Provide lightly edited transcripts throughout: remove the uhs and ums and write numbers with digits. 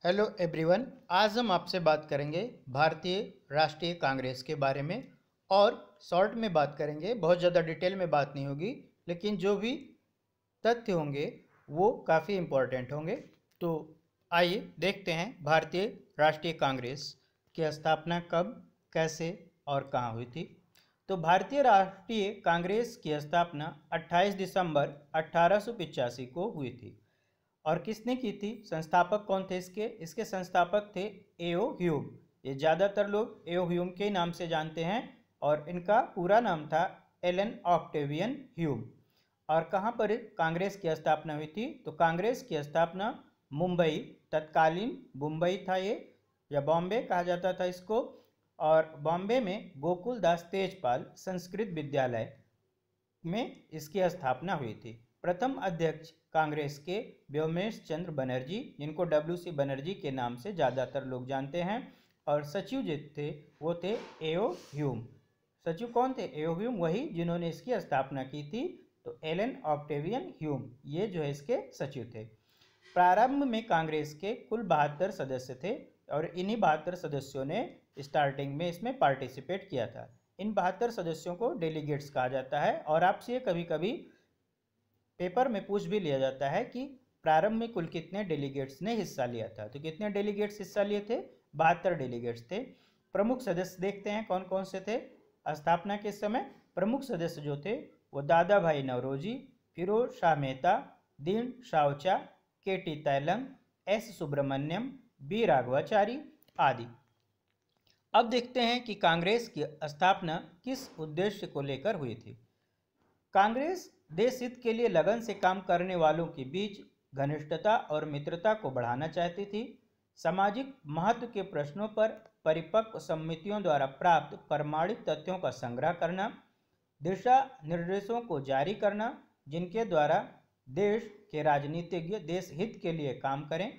Hello everyone. आज हम आपसे बात करेंगे भारतीय राष्ट्रीय कांग्रेस के बारे में और शॉर्ट में बात करेंगे। बहुत ज़्यादा डिटेल में बात नहीं होगी, लेकिन जो भी तथ्य होंगे वो काफ़ी इम्पोर्टेंट होंगे। तो आइए देखते हैं भारतीय राष्ट्रीय कांग्रेस की स्थापना कब, कैसे और कहाँ हुई थी। तो भारतीय राष्ट्रीय कांग्रेस की स्थापना 28 दिसंबर 1885 को हुई थी। और किसने की थी, संस्थापक कौन थे इसके संस्थापक थे एओ ह्यूम। ये ज़्यादातर लोग एओ ह्यूम के नाम से जानते हैं और इनका पूरा नाम था एलन ऑक्टेवियन ह्यूम। और कहाँ पर कांग्रेस की स्थापना हुई थी, तो कांग्रेस की स्थापना मुंबई, तत्कालीन मुंबई था ये, या बॉम्बे कहा जाता था इसको, और बॉम्बे में गोकुल दास तेजपाल संस्कृत विद्यालय में इसकी स्थापना हुई थी। प्रथम अध्यक्ष कांग्रेस के व्योमेश चंद्र बनर्जी, जिनको डब्ल्यू.सी. बनर्जी के नाम से ज़्यादातर लोग जानते हैं, और सचिव जो थे वो थे एओ ह्यूम। सचिव कौन थे? एओ ह्यूम, वही जिन्होंने इसकी स्थापना की थी। तो एलन ऑक्टेवियन ह्यूम ये जो है इसके सचिव थे। प्रारंभ में कांग्रेस के कुल 72 सदस्य थे और इन्हीं 72 सदस्यों ने स्टार्टिंग में इसमें पार्टिसिपेट किया था। इन 72 सदस्यों को डेलीगेट्स कहा जाता है। और आपसे कभी कभी पेपर में पूछ भी लिया जाता है कि प्रारंभ में कुल कितने डेलीगेट्स ने हिस्सा लिया था। तो कितने डेलीगेट्स हिस्सा लिए थे? 72 डेलीगेट्स थे। प्रमुख सदस्य देखते हैं कौन कौन से थे स्थापना के समय। प्रमुख सदस्य जो थे वो दादा भाई Naoroji, Firoz Shah Mehta, Dinshaw Wacha, K T. Telang, S Subramaniam, B Raghavachari आदि। अब देखते हैं कि कांग्रेस की स्थापना किस उद्देश्य को लेकर हुई थी। कांग्रेस देश हित के लिए लगन से काम करने वालों के बीच घनिष्ठता और मित्रता को बढ़ाना चाहती थी। सामाजिक महत्व के प्रश्नों पर परिपक्व समितियों द्वारा प्राप्त प्रमाणित तथ्यों का संग्रह करना, दिशा निर्देशों को जारी करना जिनके द्वारा देश के राजनीतिज्ञ देश हित के लिए काम करें,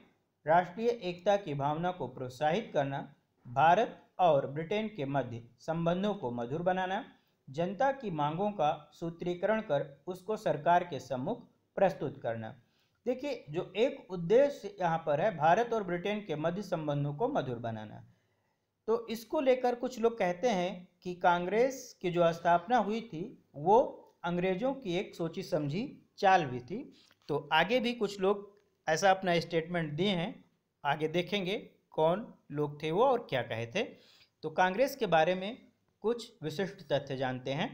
राष्ट्रीय एकता की भावना को प्रोत्साहित करना, भारत और ब्रिटेन के मध्य संबंधों को मधुर बनाना, जनता की मांगों का सूत्रीकरण कर उसको सरकार के सम्मुख प्रस्तुत करना। देखिए, जो एक उद्देश्य यहाँ पर है, भारत और ब्रिटेन के मध्य संबंधों को मधुर बनाना, तो इसको लेकर कुछ लोग कहते हैं कि कांग्रेस की जो स्थापना हुई थी वो अंग्रेजों की एक सोची समझी चाल भी थी। तो आगे भी कुछ लोग ऐसा अपना स्टेटमेंट दिए हैं, आगे देखेंगे कौन लोग थे वो और क्या कहे थे। तो कांग्रेस के बारे में कुछ विशिष्ट तथ्य जानते हैं।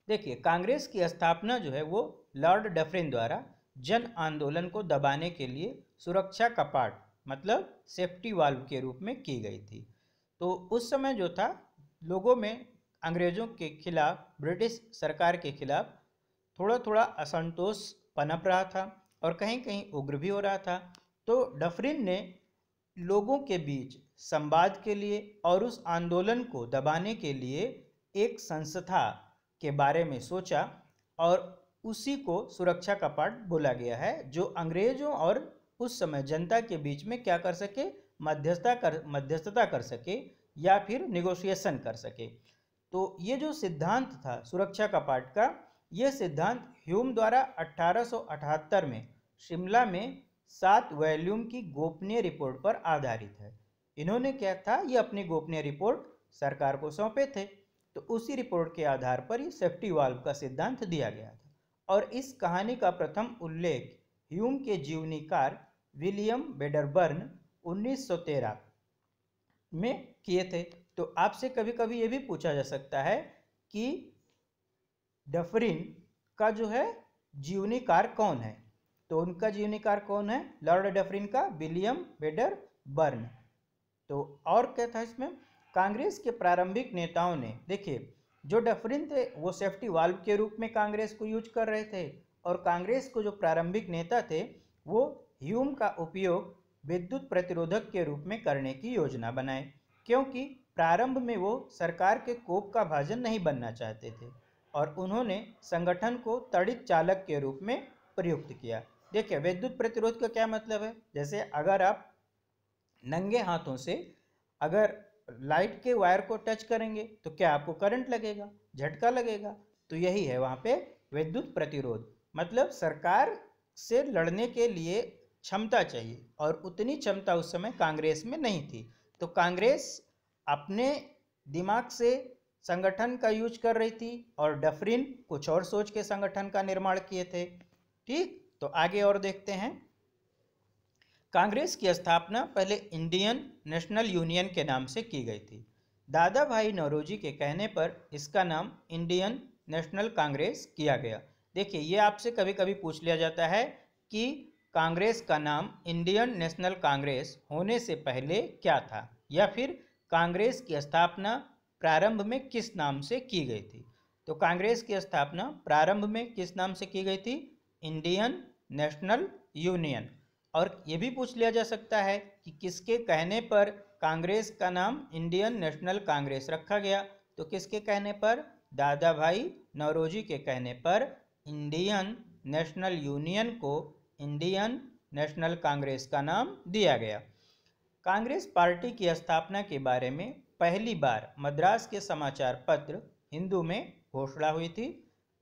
देखिए, कांग्रेस की स्थापना जो है वो लॉर्ड डफरिन द्वारा जन आंदोलन को दबाने के लिए सुरक्षा कपाट मतलब सेफ्टी वाल्व के रूप में की गई थी। तो उस समय जो था, लोगों में अंग्रेज़ों के खिलाफ, ब्रिटिश सरकार के खिलाफ थोड़ा थोड़ा असंतोष पनप रहा था और कहीं कहीं उग्र भी हो रहा था। तो डफरिन ने लोगों के बीच संवाद के लिए और उस आंदोलन को दबाने के लिए एक संस्था के बारे में सोचा और उसी को सुरक्षा कपाट बोला गया है, जो अंग्रेजों और उस समय जनता के बीच में क्या कर सके, मध्यस्थता कर सके या फिर निगोशिएशन कर सके। तो ये जो सिद्धांत था सुरक्षा कपाट का, ये सिद्धांत ह्यूम द्वारा 1878 में शिमला में 7 वॉल्यूम की गोपनीय रिपोर्ट पर आधारित है। इन्होंने क्या था, ये अपनी गोपनीय रिपोर्ट सरकार को सौंपे थे। तो उसी रिपोर्ट के आधार पर ये सेफ्टी वाल्व का सिद्धांत दिया गया था। और इस कहानी का प्रथम उल्लेख ह्यूम के जीवनीकार विलियम वेडरबर्न 1913 में किए थे। तो आपसे कभी कभी ये भी पूछा जा सकता है कि डफरिन का जो है जीवनीकार कौन है। तो उनका जीवनीकार कौन है? लॉर्ड डफरिन का विलियम वेडरबर्न। तो और क्या था इसमें, कांग्रेस के प्रारंभिक नेताओं ने, देखिए, जो डफरिन थे वो सेफ्टी वाल्व के रूप में कांग्रेस को यूज कर रहे थे, और कांग्रेस को जो प्रारंभिक नेता थे वो ह्यूम का उपयोग विद्युत प्रतिरोधक के रूप में करने की योजना बनाए, क्योंकि प्रारंभ में वो सरकार के कोप का भाजन नहीं बनना चाहते थे और उन्होंने संगठन को तड़ित चालक के रूप में प्रयुक्त किया। देखिए, विद्युत प्रतिरोध का क्या मतलब है, जैसे अगर आप नंगे हाथों से अगर लाइट के वायर को टच करेंगे तो क्या आपको करंट लगेगा, झटका लगेगा। तो यही है वहाँ पे विद्युत प्रतिरोध, मतलब सरकार से लड़ने के लिए क्षमता चाहिए, और उतनी क्षमता उस समय कांग्रेस में नहीं थी। तो कांग्रेस अपने दिमाग से संगठन का यूज कर रही थी और डफरिन कुछ और सोच के संगठन का निर्माण किए थे। ठीक, तो आगे और देखते हैं। कांग्रेस की स्थापना पहले इंडियन नेशनल यूनियन के नाम से की गई थी। दादा भाई नौरोजी के कहने पर इसका नाम इंडियन नेशनल कांग्रेस किया गया। देखिए, ये आपसे कभी कभी पूछ लिया जाता है कि कांग्रेस का नाम इंडियन नेशनल कांग्रेस होने से पहले क्या था, या फिर कांग्रेस की स्थापना प्रारंभ में किस नाम से की गई थी। तो कांग्रेस की स्थापना प्रारंभ में किस नाम से की गई थी? Indian national union. और ये भी पूछ लिया जा सकता है कि किसके कहने पर कांग्रेस का नाम इंडियन नेशनल कांग्रेस रखा गया। तो किसके कहने पर? दादा भाई नौरोजी के कहने पर इंडियन नेशनल यूनियन को इंडियन नेशनल कांग्रेस का नाम दिया गया। कांग्रेस पार्टी की स्थापना के बारे में पहली बार मद्रास के समाचार पत्र हिंदू में घोषणा हुई थी।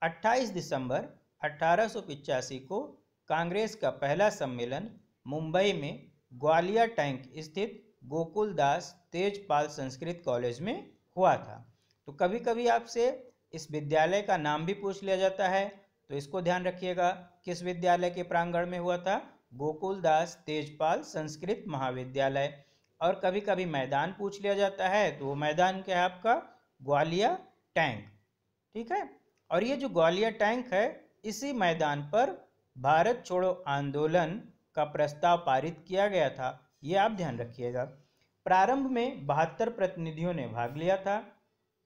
28 दिसंबर 1885 को कांग्रेस का पहला सम्मेलन मुंबई में ग्वालियर टैंक स्थित गोकुल दास तेजपाल संस्कृत कॉलेज में हुआ था। तो कभी कभी आपसे इस विद्यालय का नाम भी पूछ लिया जाता है, तो इसको ध्यान रखिएगा। किस विद्यालय के प्रांगण में हुआ था? गोकुल दास तेजपाल संस्कृत महाविद्यालय। और कभी कभी मैदान पूछ लिया जाता है, तो वो मैदान क्या है आपका? ग्वालियर टैंक। ठीक है, और ये जो ग्वालियर टैंक है, इसी मैदान पर भारत छोड़ो आंदोलन का प्रस्ताव पारित किया गया था। ये आप ध्यान रखिएगा। प्रारंभ में 72 प्रतिनिधियों ने भाग लिया था।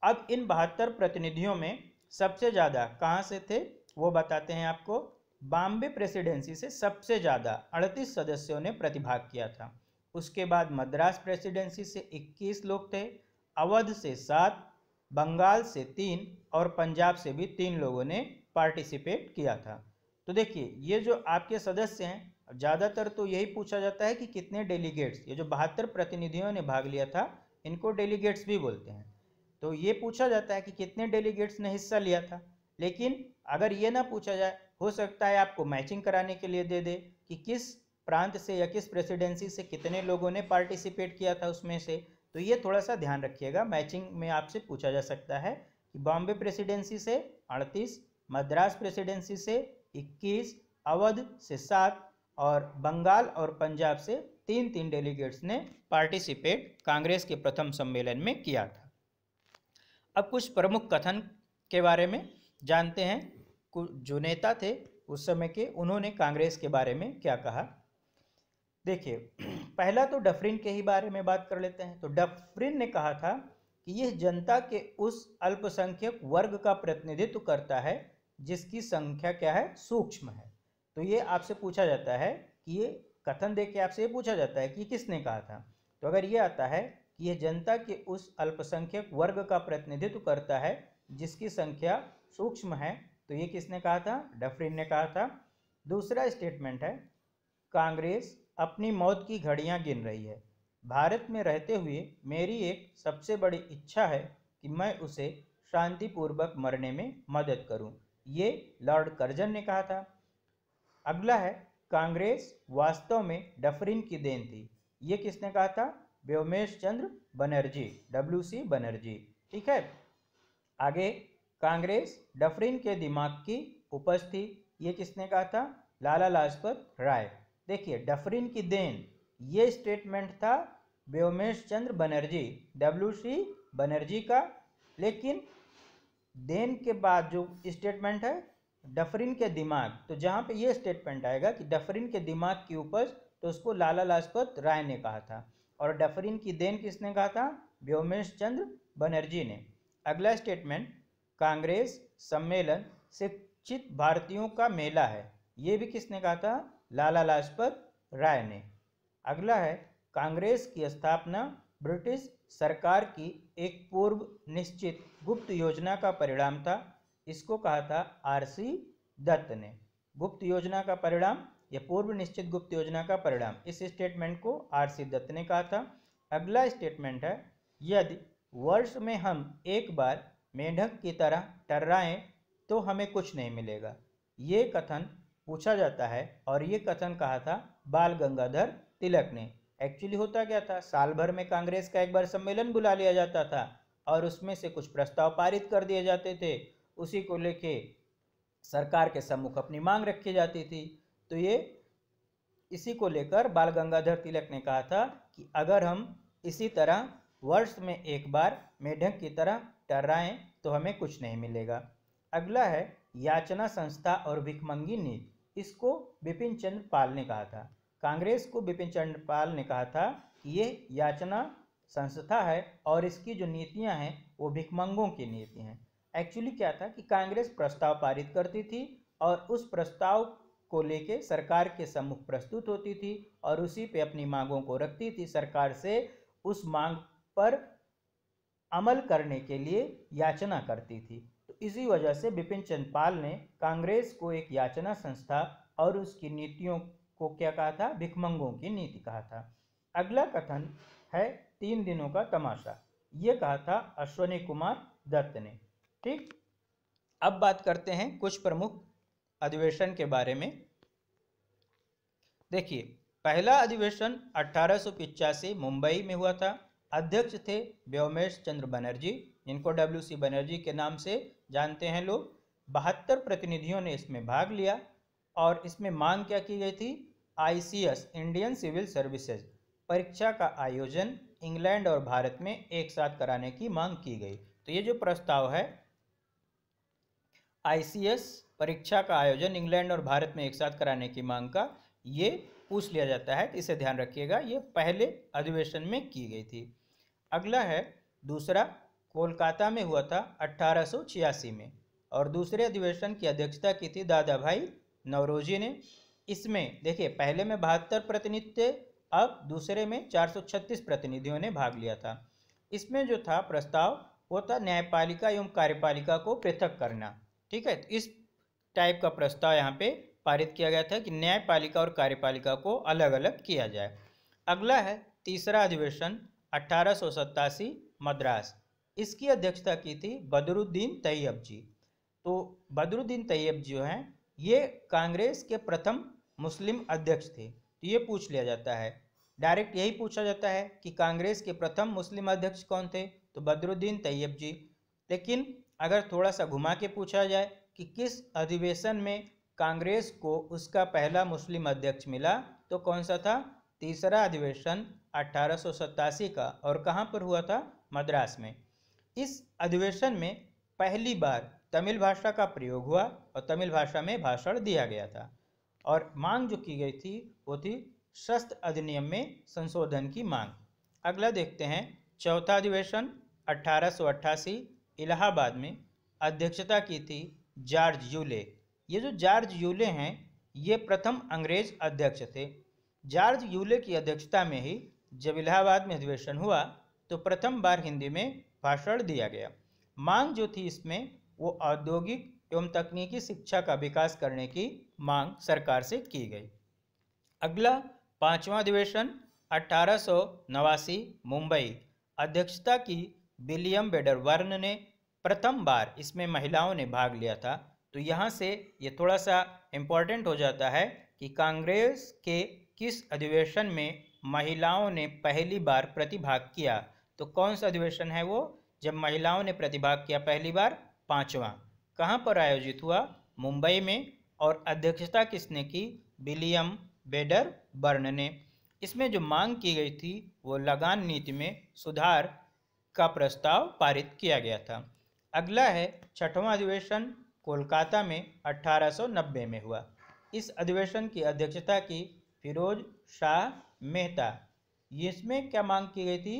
अब इन 72 प्रतिनिधियों में सबसे ज़्यादा कहाँ से थे वो बताते हैं आपको। बॉम्बे प्रेसिडेंसी से सबसे ज़्यादा 38 सदस्यों ने प्रतिभाग किया था। उसके बाद मद्रास प्रेसिडेंसी से 21 लोग थे, अवध से 7, बंगाल से 3 और पंजाब से भी 3 लोगों ने पार्टिसिपेट किया था। तो देखिए, ये जो आपके सदस्य हैं, ज़्यादातर तो यही पूछा जाता है कि कितने डेलीगेट्स, ये जो 72 प्रतिनिधियों ने भाग लिया था, इनको डेलीगेट्स भी बोलते हैं। तो ये पूछा जाता है कि कितने डेलीगेट्स ने हिस्सा लिया था। लेकिन अगर ये ना पूछा जाए, हो सकता है आपको मैचिंग कराने के लिए दे दे कि किस प्रांत से या किस प्रेसिडेंसी से कितने लोगों ने पार्टिसिपेट किया था उसमें से। तो ये थोड़ा सा ध्यान रखिएगा, मैचिंग में आपसे पूछा जा सकता है कि बॉम्बे प्रेसिडेंसी से 38, मद्रास प्रेसिडेंसी से 21, अवध से 7 और बंगाल और पंजाब से 3-3 डेलीगेट्स ने पार्टिसिपेट कांग्रेस के प्रथम सम्मेलन में किया था। अब कुछ प्रमुख कथन के बारे में जानते हैं। जो नेता थे उस समय के, उन्होंने कांग्रेस के बारे में क्या कहा। देखिए, पहला तो डफरिन के ही बारे में बात कर लेते हैं। तो डफरिन ने कहा था कि यह जनता के उस अल्पसंख्यक वर्ग का प्रतिनिधित्व करता है जिसकी संख्या क्या है? सूक्ष्म है। तो ये आपसे पूछा जाता है कि ये कथन देके आपसे ये पूछा जाता है कि किसने कहा था। तो अगर ये आता है कि यह जनता के उस अल्पसंख्यक वर्ग का प्रतिनिधित्व करता है जिसकी संख्या सूक्ष्म है, तो ये किसने कहा था? डफरिन ने कहा था। दूसरा स्टेटमेंट है, कांग्रेस अपनी मौत की घड़ियां गिन रही है। भारत में रहते हुए मेरी एक सबसे बड़ी इच्छा है कि मैं उसे शांतिपूर्वक मरने में मदद करूं। ये लॉर्ड कर्जन ने कहा था। अगला है, कांग्रेस वास्तव में डफरिन की देन थी। ये किसने कहा था? व्योमेश चंद्र बनर्जी, WC बनर्जी। ठीक है, आगे, कांग्रेस डफरिन के दिमाग की उपज थी। ये किसने कहा था? लाला लाजपत राय। देखिए, डफरिन की देन, ये स्टेटमेंट था व्योमेश चंद्र बनर्जी, WC बनर्जी का। लेकिन देन के बाद जो स्टेटमेंट है डफरिन के दिमाग, तो जहाँ पे ये स्टेटमेंट आएगा कि डफरिन के दिमाग की उपज, तो उसको लाला लाजपत राय ने कहा था। और डफरिन की देन किसने कहा था? व्योमेश चंद्र बनर्जी ने। अगला स्टेटमेंट, कांग्रेस सम्मेलन शिक्षित भारतीयों का मेला है। ये भी किसने कहा था? लाला लाजपत राय ने। अगला है, कांग्रेस की स्थापना ब्रिटिश सरकार की एक पूर्व निश्चित गुप्त योजना का परिणाम था। इसको कहा था RC दत्त ने। गुप्त योजना का परिणाम या पूर्व निश्चित गुप्त योजना का परिणाम, इस स्टेटमेंट को RC दत्त ने कहा था। अगला स्टेटमेंट है, यदि वर्ष में हम एक बार मेंढक की तरह टर्राएं तो हमें कुछ नहीं मिलेगा। ये कथन पूछा जाता है और ये कथन कहा था बाल गंगाधर तिलक ने। एक्चुअली होता क्या था, साल भर में कांग्रेस का एक बार सम्मेलन बुला लिया जाता था और उसमें से कुछ प्रस्ताव पारित कर दिए जाते थे, उसी को लेके सरकार के सम्मुख अपनी मांग रखी जाती थी। तो ये इसी को लेकर बाल गंगाधर तिलक ने कहा था कि अगर हम इसी तरह वर्ष में एक बार मेढक की तरह टर्राएं तो हमें कुछ नहीं मिलेगा। अगला है याचना संस्था और भिखमंगी नीति। इसको बिपिन चंद्र पाल ने कहा था। कांग्रेस को बिपिन चंद्र पाल ने कहा था कि ये याचना संस्था है और इसकी जो नीतियां हैं वो भिखमंगों की नीति हैं। एक्चुअली क्या था कि कांग्रेस प्रस्ताव पारित करती थी और उस प्रस्ताव को लेके सरकार के सम्मुख प्रस्तुत होती थी और उसी पे अपनी मांगों को रखती थी, सरकार से उस मांग पर अमल करने के लिए याचना करती थी। तो इसी वजह से बिपिन चंद्र पाल ने कांग्रेस को एक याचना संस्था और उसकी नीतियों को क्या कहा था, भिखमंगों की नीति कहा था। अगला कथन है 3 दिनों का तमाशा। ये कहा था अश्वनी कुमार दत्त ने। ठीक, अब बात करते हैं कुछ प्रमुख अधिवेशन के बारे में। देखिए, पहला अधिवेशन 1885 मुंबई में हुआ था। अध्यक्ष थे व्योमेश चंद्र बनर्जी, जिनको WC बनर्जी के नाम से जानते हैं लोग। 72 प्रतिनिधियों ने इसमें भाग लिया और इसमें मांग क्या की गई थी, ICS इंडियन सिविल सर्विसेज परीक्षा का आयोजन इंग्लैंड और भारत में एक साथ कराने की मांग की गई। तो ये जो प्रस्ताव है ICS परीक्षा का आयोजन इंग्लैंड और भारत में एक साथ कराने की मांग का, ये पूछ लिया जाता है, इसे ध्यान रखिएगा। ये पहले अधिवेशन में की गई थी। अगला है दूसरा, कोलकाता में हुआ था 1886 में और दूसरे अधिवेशन की अध्यक्षता की थी दादा भाई नौरोजी ने। इसमें देखिए, पहले में 72 प्रतिनिधि थे, अब दूसरे में 436 प्रतिनिधियों ने भाग लिया था। इसमें जो था प्रस्ताव वो था न्यायपालिका एवं कार्यपालिका को पृथक करना। ठीक है, इस टाइप का प्रस्ताव यहाँ पे पारित किया गया था कि न्यायपालिका और कार्यपालिका को अलग अलग किया जाए। अगला है तीसरा अधिवेशन 1887 मद्रास। इसकी अध्यक्षता की थी बदरुद्दीन तैयब जी। तो बदरुद्दीन तैयब जो हैं ये कांग्रेस के प्रथम मुस्लिम अध्यक्ष थे। तो ये पूछ लिया जाता है, डायरेक्ट यही पूछा जाता है कि कांग्रेस के प्रथम मुस्लिम अध्यक्ष कौन थे, तो बदरुद्दीन तैयब जी। लेकिन अगर थोड़ा सा घुमा के पूछा जाए कि किस अधिवेशन में कांग्रेस को उसका पहला मुस्लिम अध्यक्ष मिला, तो कौन सा था, तीसरा अधिवेशन 1887 का, और कहाँ पर हुआ था, मद्रास में। इस अधिवेशन में पहली बार तमिल भाषा का प्रयोग हुआ और तमिल भाषा में भाषण दिया गया था और मांग जो की गई थी वो थी शस्त्र अधिनियम में संशोधन की मांग। अगला देखते हैं चौथा अधिवेशन 1888 इलाहाबाद में। अध्यक्षता की थी जॉर्ज यूले। ये जो जॉर्ज यूले हैं ये प्रथम अंग्रेज अध्यक्ष थे। जॉर्ज यूले की अध्यक्षता में ही जब इलाहाबाद में अधिवेशन हुआ तो प्रथम बार हिंदी में भाषण दिया गया। मांग जो थी इसमें वो औद्योगिक एवं तकनीकी शिक्षा का विकास करने की मांग सरकार से की गई। अगला पांचवा अधिवेशन 1889 मुंबई। अध्यक्षता की विलियम बेडरवर्न ने। प्रथम बार इसमें महिलाओं ने भाग लिया था। तो यहाँ से ये थोड़ा सा इम्पोर्टेंट हो जाता है कि कांग्रेस के किस अधिवेशन में महिलाओं ने पहली बार प्रतिभाग किया। तो कौन सा अधिवेशन है वो, जब महिलाओं ने प्रतिभाग किया पहली बार, पांचवा। कहाँ पर आयोजित हुआ, मुंबई में। और अध्यक्षता किसने की, विलियम बेडरबर्न ने। इसमें जो मांग की गई थी वो लगान नीति में सुधार का प्रस्ताव पारित किया गया था। अगला है छठवां अधिवेशन कोलकाता में 1890 में हुआ। इस अधिवेशन की अध्यक्षता की फिरोज शाह मेहता। इसमें क्या मांग की गई थी,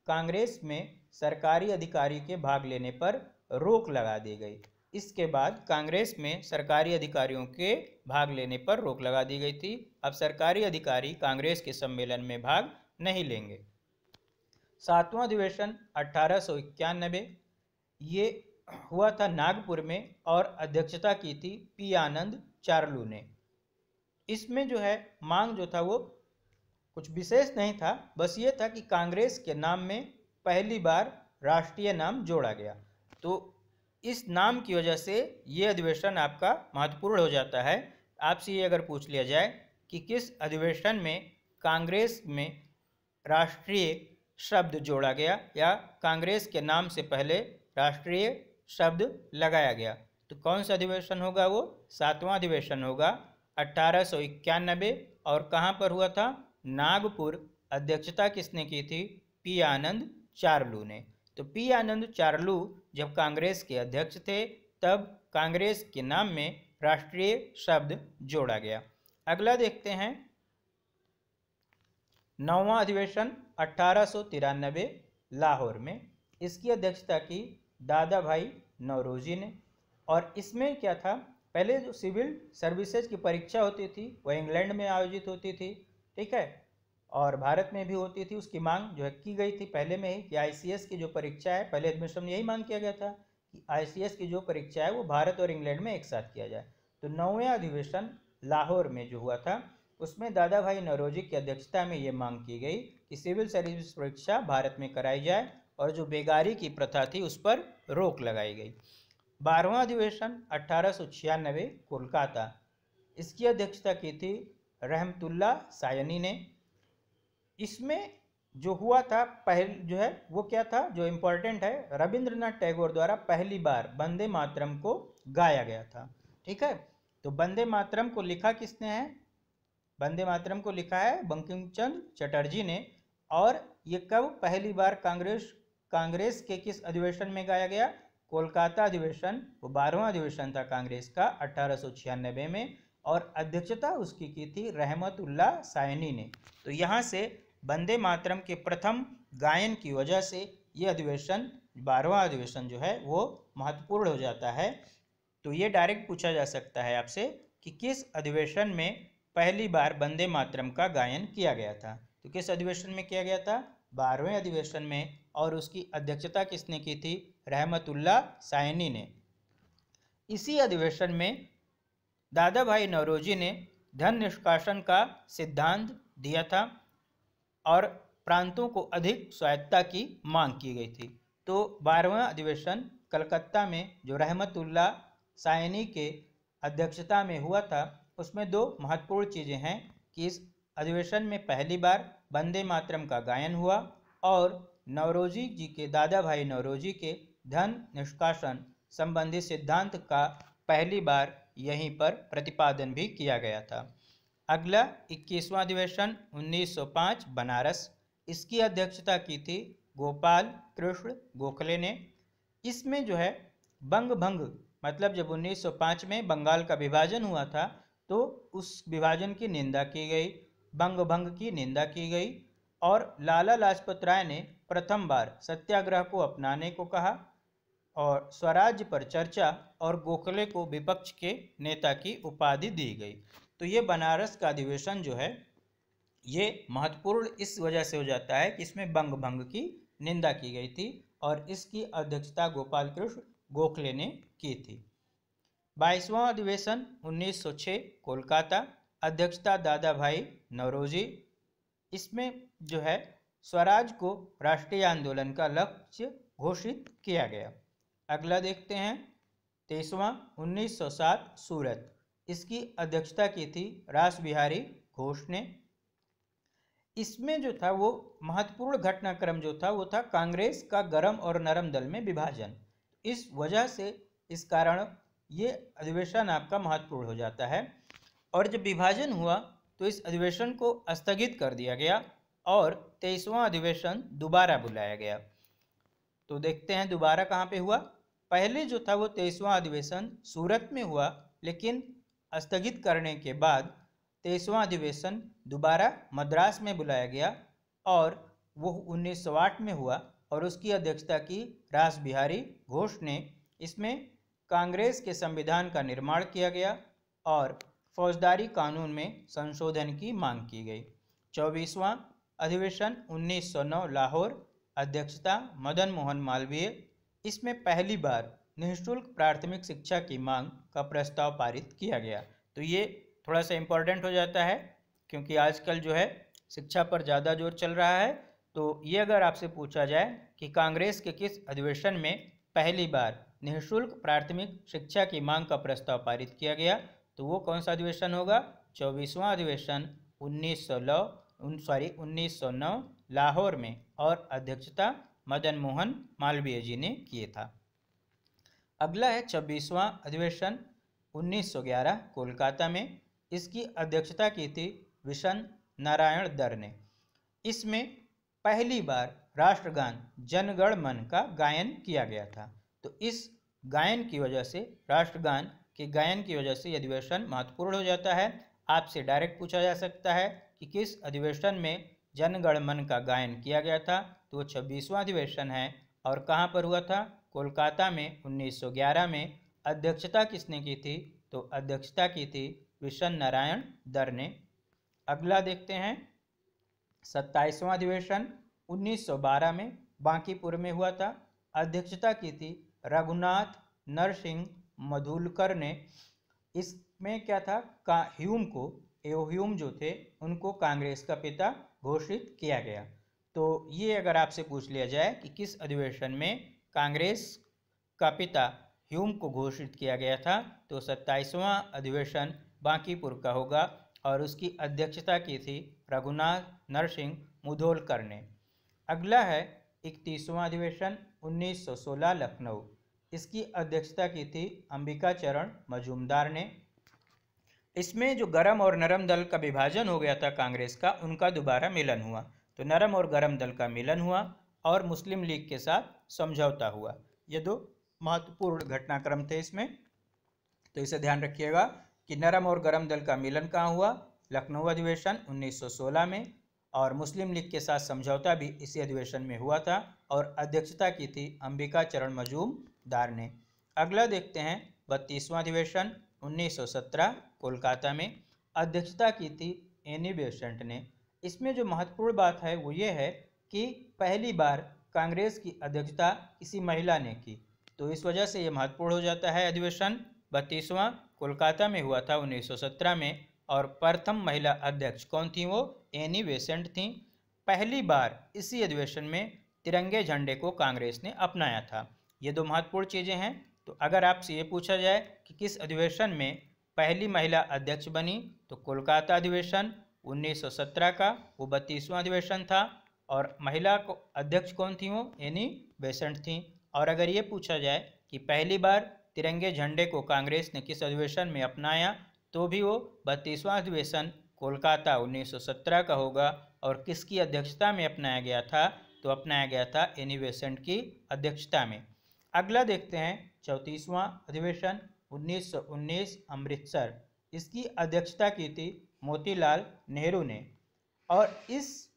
कांग्रेस में सरकारी अधिकारी के भाग लेने पर रोक लगा दी गई। इसके बाद कांग्रेस में सरकारी अधिकारियों के भाग लेने पर रोक लगा दी गई थी। अब सरकारी अधिकारी कांग्रेस के सम्मेलन में भाग नहीं लेंगे। सातवां अधिवेशन 1891 ये हुआ था नागपुर में और अध्यक्षता की थी पी आनंद चार्लू ने। इसमें जो है मांग जो था वो कुछ विशेष नहीं था, बस ये था कि कांग्रेस के नाम में पहली बार राष्ट्रीय नाम जोड़ा गया। तो इस नाम की वजह से ये अधिवेशन आपका महत्वपूर्ण हो जाता है आपसे ये अगर पूछ लिया जाए कि किस अधिवेशन में कांग्रेस में राष्ट्रीय शब्द जोड़ा गया या कांग्रेस के नाम से पहले राष्ट्रीय शब्द लगाया गया, तो कौन सा अधिवेशन होगा? वो 7वां अधिवेशन होगा 1891। और कहाँ पर हुआ था? नागपुर। अध्यक्षता किसने की थी? पी आनंद चारलू ने। तो पी आनंद चारलू जब कांग्रेस के अध्यक्ष थे तब कांग्रेस के नाम में राष्ट्रीय शब्द जोड़ा गया। अगला देखते हैं 9वां अधिवेशन 1893 लाहौर में। इसकी अध्यक्षता की दादा भाई नौरोजी ने। और इसमें क्या था, पहले जो सिविल सर्विसेज की परीक्षा होती थी वह इंग्लैंड में आयोजित होती थी, ठीक है, और भारत में भी होती थी। उसकी मांग जो है की गई थी पहले में ही कि आईसीएस की जो परीक्षा है, पहले एडमिशन में यही मांग किया गया था कि आईसीएस की जो परीक्षा है वो भारत और इंग्लैंड में एक साथ किया जाए। तो 9वें अधिवेशन लाहौर में जो हुआ था उसमें दादा भाई नौरोजी की अध्यक्षता में ये मांग की गई कि सिविल सर्विस परीक्षा भारत में कराई जाए और जो बेगारी की प्रथा थी उस पर रोक लगाई गई। 12वां अधिवेशन 1896 कोलकाता। इसकी अध्यक्षता की थी रहमतुल्ला सायनी ने। इसमें जो हुआ था पहल जो है वो क्या था, जो इम्पोर्टेंट है, रविंद्रनाथ टैगोर द्वारा पहली बार वंदे मातरम को गाया गया था, ठीक है। तो वंदे मातरम को लिखा किसने है? वंदे मातरम को लिखा है बंकिम चंद्र चटर्जी ने। और ये कब पहली बार कांग्रेस के किस अधिवेशन में गाया गया? कोलकाता अधिवेशन, वो 12वां अधिवेशन था कांग्रेस का 1896 में, और अध्यक्षता उसकी की थी रहमतुल्ला सायनी ने। तो यहाँ से वंदे मातरम के प्रथम गायन की वजह से ये अधिवेशन 12वां अधिवेशन जो है वो महत्वपूर्ण हो जाता है। तो ये डायरेक्ट पूछा जा सकता है आपसे कि किस अधिवेशन में पहली बार वंदे मातरम का गायन किया गया था? तो किस अधिवेशन में किया गया था? 12वें अधिवेशन में। और उसकी अध्यक्षता किसने की थी? रहमतुल्ला सायनी ने। इसी अधिवेशन में दादा भाई नौरोजी ने धन निष्कासन का सिद्धांत दिया था और प्रांतों को अधिक स्वायत्तता की मांग की गई थी। तो 12वां अधिवेशन कलकत्ता में जो रहमतुल्ला सायनी के अध्यक्षता में हुआ था उसमें दो महत्वपूर्ण चीज़ें हैं कि इस अधिवेशन में पहली बार वंदे मातरम का गायन हुआ और नौरोजी जी के, दादा भाई नौरोजी के धन निष्कासन संबंधी सिद्धांत का पहली बार यहीं पर प्रतिपादन भी किया गया था। अगला 21वां अधिवेशन 1905 बनारस। इसकी अध्यक्षता की थी गोपाल कृष्ण गोखले ने। इसमें जो है बंग भंग, मतलब जब 1905 में बंगाल का विभाजन हुआ था तो उस विभाजन की निंदा की गई, बंग भंग की निंदा की गई और लाला लाजपत राय ने प्रथम बार सत्याग्रह को अपनाने को कहा और स्वराज्य पर चर्चा और गोखले को विपक्ष के नेता की उपाधि दी गई। तो ये बनारस का अधिवेशन जो है ये महत्वपूर्ण इस वजह से हो जाता है कि इसमें बंग भंग की निंदा की गई थी और इसकी अध्यक्षता गोपाल कृष्ण गोखले ने की थी। 22वां अधिवेशन 1906 कोलकाता। अध्यक्षता दादा भाई नौरोजी। इसमें जो है स्वराज को राष्ट्रीय आंदोलन का लक्ष्य घोषित किया गया। अगला देखते हैं 23वां 1907 सूरत। इसकी अध्यक्षता की थी रास बिहारी घोष ने। इसमें जो था वो महत्वपूर्ण घटनाक्रम जो था वो था कांग्रेस का गरम और नरम दल में विभाजन। इस वजह से इस कारण ये अधिवेशन आपका महत्वपूर्ण हो जाता है। और जब विभाजन हुआ तो इस अधिवेशन को स्थगित कर दिया गया और 23वां अधिवेशन दोबारा बुलाया गया। तो देखते हैं दोबारा कहाँ पे हुआ। पहले जो था वो 23वां अधिवेशन सूरत में हुआ, लेकिन स्थगित करने के बाद 23वां अधिवेशन दोबारा मद्रास में बुलाया गया और वो 1908 में हुआ और उसकी अध्यक्षता की रास बिहारी घोष ने। इसमें कांग्रेस के संविधान का निर्माण किया गया और फौजदारी कानून में संशोधन की मांग की गई। 24वां अधिवेशन 1909 लाहौर। अध्यक्षता मदन मोहन मालवीय। इसमें पहली बार निःशुल्क प्राथमिक शिक्षा की मांग का प्रस्ताव पारित किया गया। तो ये थोड़ा सा इम्पोर्टेंट हो जाता है क्योंकि आजकल जो है शिक्षा पर ज़्यादा जोर चल रहा है। तो ये अगर आपसे पूछा जाए कि कांग्रेस के किस अधिवेशन में पहली बार निःशुल्क प्राथमिक शिक्षा की मांग का प्रस्ताव पारित किया गया, तो वो कौन सा अधिवेशन होगा? 24वां अधिवेशन 1909 लाहौर में, और अध्यक्षता मदन मोहन मालवीय जी ने किए था। अगला है 26वां अधिवेशन 1911 कोलकाता में। इसकी अध्यक्षता की थी विशन नारायण दर ने। इसमें पहली बार राष्ट्रगान जनगण मन का गायन किया गया था। तो इस गायन की वजह से, राष्ट्रगान के गायन की वजह से यह अधिवेशन महत्वपूर्ण हो जाता है। आपसे डायरेक्ट पूछा जा सकता है कि किस अधिवेशन में जनगण मन का गायन किया गया था, तो वो 26वां अधिवेशन है। और कहाँ पर हुआ था? कोलकाता में 1911 में। अध्यक्षता किसने की थी? तो अध्यक्षता की थी विशन नारायण दर ने। अगला देखते हैं 27वां अधिवेशन 1912 में बांकीपुर में हुआ था। अध्यक्षता की थी रघुनाथ नरसिंह मधुलकर ने। इसमें क्या था? ह्यूम जो थे उनको कांग्रेस का पिता घोषित किया गया। तो ये अगर आपसे पूछ लिया जाए कि किस अधिवेशन में कांग्रेस का पिता ह्यूम को घोषित किया गया था, तो 27वां अधिवेशन बांकीपुर का होगा, और उसकी अध्यक्षता की थी रघुनाथ नरसिंह मुधोलकर ने। अगला है 31वां अधिवेशन 1916 लखनऊ। इसकी अध्यक्षता की थी अंबिका चरण मजूमदार ने। इसमें जो गरम और नरम दल का विभाजन हो गया था कांग्रेस का, उनका दोबारा मिलन हुआ। तो नरम और गरम दल का मिलन हुआ और मुस्लिम लीग के साथ समझौता हुआ। ये दो महत्वपूर्ण घटनाक्रम थे इसमें। तो इसे ध्यान रखिएगा कि नरम और गरम दल का मिलन कहाँ हुआ? लखनऊ अधिवेशन 1916 में, और मुस्लिम लीग के साथ समझौता भी इसी अधिवेशन में हुआ था, और अध्यक्षता की थी अंबिका चरण मजूमदार ने। अगला देखते हैं 32वां अधिवेशन 1917 कोलकाता में। अध्यक्षता की थी एनी बेसेंट ने। इसमें जो महत्वपूर्ण बात है वो ये है कि पहली बार कांग्रेस की अध्यक्षता किसी महिला ने की, तो इस वजह से ये महत्वपूर्ण हो जाता है। अधिवेशन 32वां कोलकाता में हुआ था 1917 में, और प्रथम महिला अध्यक्ष कौन थी? वो एनी बेसेंट थी। पहली बार इसी अधिवेशन में तिरंगे झंडे को कांग्रेस ने अपनाया था। ये दो महत्वपूर्ण चीज़ें हैं। तो अगर आपसे ये पूछा जाए कि किस अधिवेशन में पहली महिला अध्यक्ष बनी, तो कोलकाता अधिवेशन 1917 का वो 32वां अधिवेशन था, और महिला को अध्यक्ष कौन थी? वो एनी बेसेंट थी। और अगर ये पूछा जाए कि पहली बार तिरंगे झंडे को कांग्रेस ने किस अधिवेशन में अपनाया, तो भी वो 32वां अधिवेशन कोलकाता 1917 का होगा। और किसकी अध्यक्षता में अपनाया गया था? तो अपनाया गया था एनी बेसेंट की अध्यक्षता में। अगला देखते हैं 34वां अधिवेशन 1919 अमृतसर। इसकी अध्यक्षता की थी मोतीलाल नेहरू ने। और इस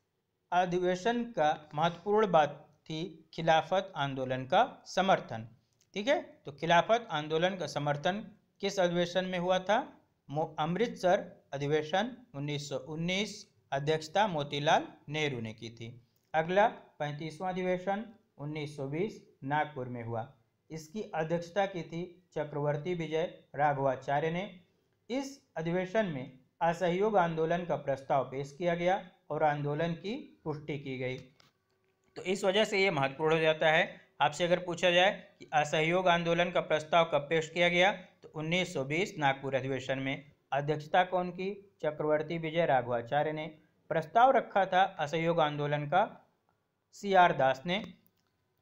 अधिवेशन का महत्वपूर्ण बात थी खिलाफत आंदोलन का समर्थन। ठीक है, तो खिलाफत आंदोलन का समर्थन किस अधिवेशन में हुआ था? अमृतसर अधिवेशन 1919, अध्यक्षता मोतीलाल नेहरू ने की थी। अगला 35वां अधिवेशन 1920 नागपुर में हुआ। इसकी अध्यक्षता की थी चक्रवर्ती विजय राघवाचार्य ने। इस अधिवेशन में असहयोग आंदोलन का प्रस्ताव पेश किया गया और आंदोलन की पुष्टि की गई। तो इस वजह से ये महत्वपूर्ण हो जाता है। आपसे अगर पूछा जाए कि असहयोग आंदोलन का प्रस्ताव कब पेश किया गया, तो 1920 नागपुर अधिवेशन में। अध्यक्षता कौन की? चक्रवर्ती विजय राघवाचार्य ने। प्रस्ताव रखा था असहयोग आंदोलन का CR दास ने।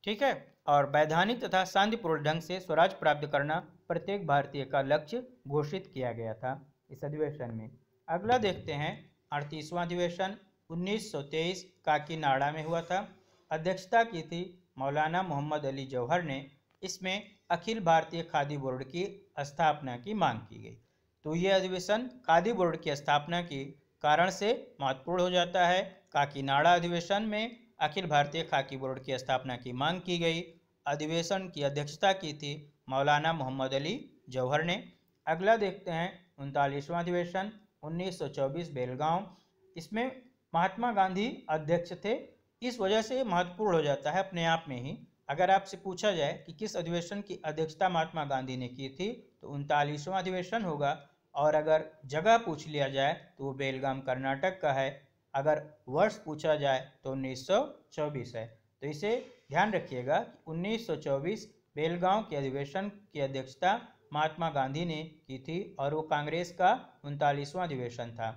ठीक है, और वैधानिक तथा शांतिपूर्ण ढंग से स्वराज प्राप्त करना प्रत्येक भारतीय का लक्ष्य घोषित किया गया था इस अधिवेशन में। अगला देखते हैं 38वां अधिवेशन 1923 काकीनाडा में हुआ था। अध्यक्षता की थी मौलाना मोहम्मद अली जौहर ने। इसमें अखिल भारतीय खादी बोर्ड की स्थापना की मांग की गई। तो ये अधिवेशन खादी बोर्ड की स्थापना के कारण से महत्वपूर्ण हो जाता है। काकीनाडा अधिवेशन में अखिल भारतीय खादी बोर्ड की स्थापना की मांग की गई। अधिवेशन की अध्यक्षता की थी मौलाना मोहम्मद अली जौहर ने। अगला देखते हैं 39वां अधिवेशन 1924 बेलगांव। इसमें महात्मा गांधी अध्यक्ष थे। इस वजह से महत्वपूर्ण हो जाता है अपने आप में ही। अगर आपसे पूछा जाए कि किस अधिवेशन की अध्यक्षता महात्मा गांधी ने की थी, तो 39वां अधिवेशन होगा। और अगर जगह पूछ लिया जाए तो वो बेलगाम कर्नाटक का है। अगर वर्ष पूछा जाए तो 1924 है। तो इसे ध्यान रखिएगा कि 1924 बेलगांव के अधिवेशन की अध्यक्षता महात्मा गांधी ने की थी और वो कांग्रेस का 39वां अधिवेशन था।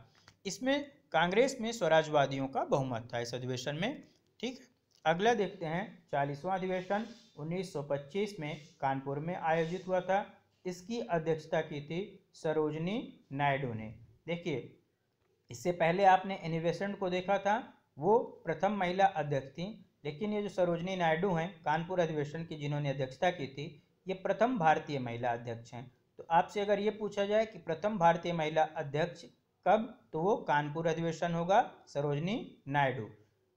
इसमें कांग्रेस में स्वराजवादियों का बहुमत था इस अधिवेशन में। ठीक, अगला देखते हैं 40वां अधिवेशन 1925 में कानपुर में आयोजित हुआ था। इसकी अध्यक्षता की थी सरोजनी नायडू ने। देखिए, इससे पहले आपने एनी बेसेंट को देखा था, वो प्रथम महिला अध्यक्ष थी, लेकिन ये जो सरोजनी नायडू हैं कानपुर अधिवेशन की जिन्होंने अध्यक्षता की थी, ये प्रथम भारतीय महिला अध्यक्ष हैं। तो आपसे अगर ये पूछा जाए कि प्रथम भारतीय महिला अध्यक्ष कब, तो वो कानपुर अधिवेशन होगा, सरोजनी नायडू।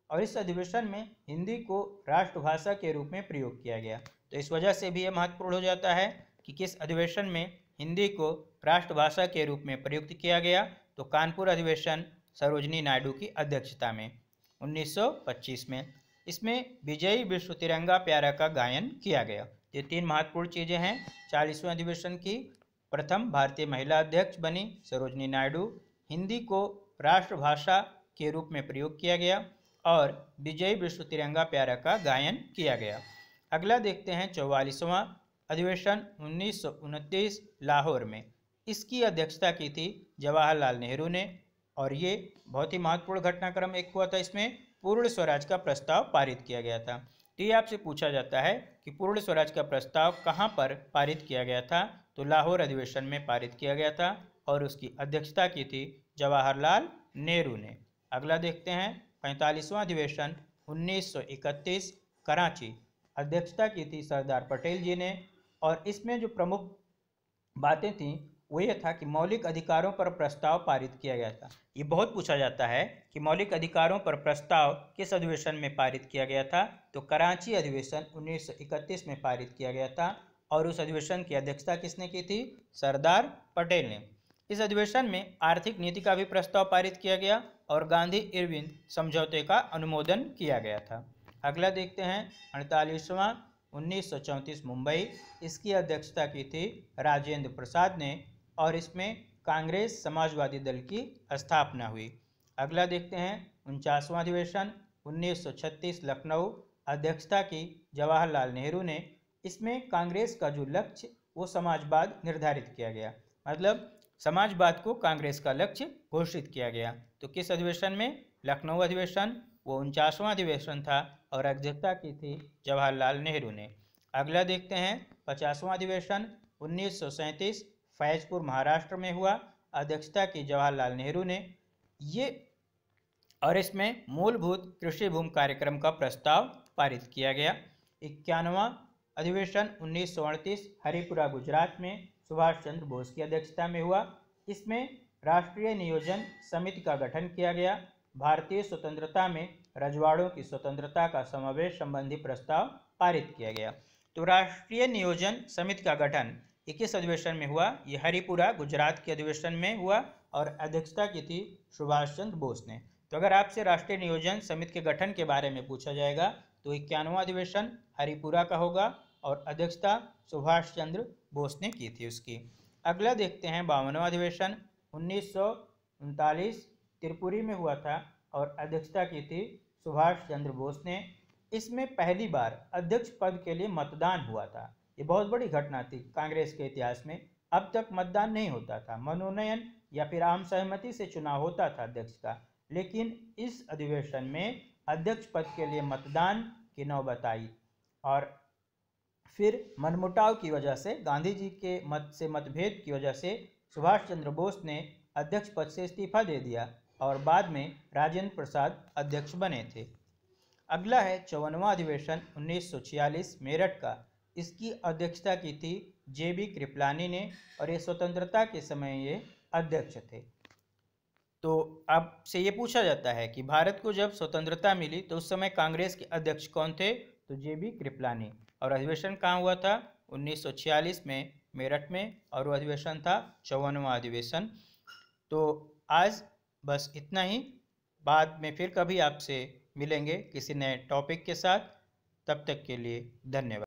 और इस अधिवेशन में हिंदी को राष्ट्रभाषा के रूप में प्रयोग किया गया। तो इस वजह से भी यह महत्वपूर्ण हो जाता है कि किस अधिवेशन में हिंदी को राष्ट्रभाषा के रूप में प्रयुक्त किया गया। तो कानपुर अधिवेशन सरोजनी नायडू की अध्यक्षता में 1925 में। इसमें विजयी विश्व तिरंगा प्यारा का गायन किया गया। ये तीन महत्वपूर्ण चीज़ें हैं 40वें अधिवेशन की। प्रथम भारतीय महिला अध्यक्ष बनी सरोजनी नायडू, हिंदी को राष्ट्रभाषा के रूप में प्रयोग किया गया और विजयी विश्व तिरंगा प्यारा का गायन किया गया। अगला देखते हैं 44वां अधिवेशन 1929 लाहौर में। इसकी अध्यक्षता की थी जवाहरलाल नेहरू ने और ये बहुत ही महत्वपूर्ण घटनाक्रम एक हुआ था। इसमें पूर्ण स्वराज का प्रस्ताव पारित किया गया था। तो ये आपसे पूछा जाता है कि पूर्ण स्वराज का प्रस्ताव कहाँ पर पारित किया गया था, तो लाहौर अधिवेशन में पारित किया गया था और उसकी अध्यक्षता की थी जवाहरलाल नेहरू ने। अगला देखते हैं 45वां अधिवेशन 1931 कराची। अध्यक्षता की थी सरदार पटेल जी ने और इसमें जो प्रमुख बातें थीं वो ये था कि मौलिक अधिकारों पर प्रस्ताव पारित किया गया था। ये बहुत पूछा जाता है कि मौलिक अधिकारों पर प्रस्ताव किस अधिवेशन में पारित किया गया था, तो कराची अधिवेशन 1931 में पारित किया गया था और उस अधिवेशन की अध्यक्षता किसने की थी, सरदार पटेल ने। इस अधिवेशन में आर्थिक नीति का भी प्रस्ताव पारित किया गया और गांधी इरविन समझौते का अनुमोदन किया गया था। अगला देखते हैं 48वां 1934 मुंबई। इसकी अध्यक्षता की थी राजेंद्र प्रसाद ने और इसमें कांग्रेस समाजवादी दल की स्थापना हुई। अगला देखते हैं 49वां अधिवेशन 1936 लखनऊ। अध्यक्षता की जवाहरलाल नेहरू ने। इसमें कांग्रेस का जो लक्ष्य वो समाजवाद निर्धारित किया गया, मतलब समाजवाद को कांग्रेस का लक्ष्य घोषित किया गया। तो किस अधिवेशन में, लखनऊ अधिवेशन, वो 49वां अधिवेशन था और अध्यक्षता की थी जवाहरलाल नेहरू ने। अगला देखते हैं 50वां अधिवेशन 1937 फैजपुर महाराष्ट्र में हुआ। अध्यक्षता की जवाहरलाल नेहरू ने। ये और इसमें मूलभूत कृषि भूमि कार्यक्रम का प्रस्ताव पारित किया गया। 51वां अधिवेशन 1938 हरिपुरा गुजरात में सुभाष चंद्र बोस की अध्यक्षता में हुआ। इसमें राष्ट्रीय नियोजन समिति का गठन किया गया। भारतीय स्वतंत्रता में रजवाड़ों की स्वतंत्रता का समावेश संबंधी प्रस्ताव पारित किया गया। तो राष्ट्रीय नियोजन समिति का गठन 21 अधिवेशन में हुआ। ये हरिपुरा गुजरात के अधिवेशन में हुआ और अध्यक्षता की थी सुभाष चंद्र बोस ने। तो अगर आपसे राष्ट्रीय नियोजन समिति के गठन के बारे में पूछा जाएगा तो 51वां अधिवेशन हरिपुरा का होगा और अध्यक्षता सुभाष चंद्र बोस ने की थी उसकी। अगला देखते हैं 52वां अधिवेशन 1939 त्रिपुरी में हुआ था और अध्यक्षता की थी सुभाष चंद्र बोस ने। इसमें पहली बार अध्यक्ष पद के लिए मतदान हुआ था। ये बहुत बड़ी घटना थी कांग्रेस के इतिहास में। अब तक मतदान नहीं होता था, मनोनयन या फिर आम सहमति से चुनाव होता था अध्यक्ष का, लेकिन इस अधिवेशन में अध्यक्ष पद के लिए मतदान की नौबत आई और फिर मनमुटाव की वजह से, गांधी जी के मतभेद की वजह से सुभाष चंद्र बोस ने अध्यक्ष पद से इस्तीफा दे दिया और बाद में राजेंद्र प्रसाद अध्यक्ष बने थे। अगला है 54वां अधिवेशन 1946 मेरठ का। इसकी अध्यक्षता की थी JB कृपलानी ने और ये स्वतंत्रता के समय ये अध्यक्ष थे। तो अब से ये पूछा जाता है कि भारत को जब स्वतंत्रता मिली तो उस समय कांग्रेस के अध्यक्ष कौन थे, तो JB कृपलानी। और अधिवेशन कहाँ हुआ था, 1946 में मेरठ में, और वो अधिवेशन था 54वां अधिवेशन। तो आज बस इतना ही, बाद में फिर कभी आपसे मिलेंगे किसी नए टॉपिक के साथ। तब तक के लिए धन्यवाद।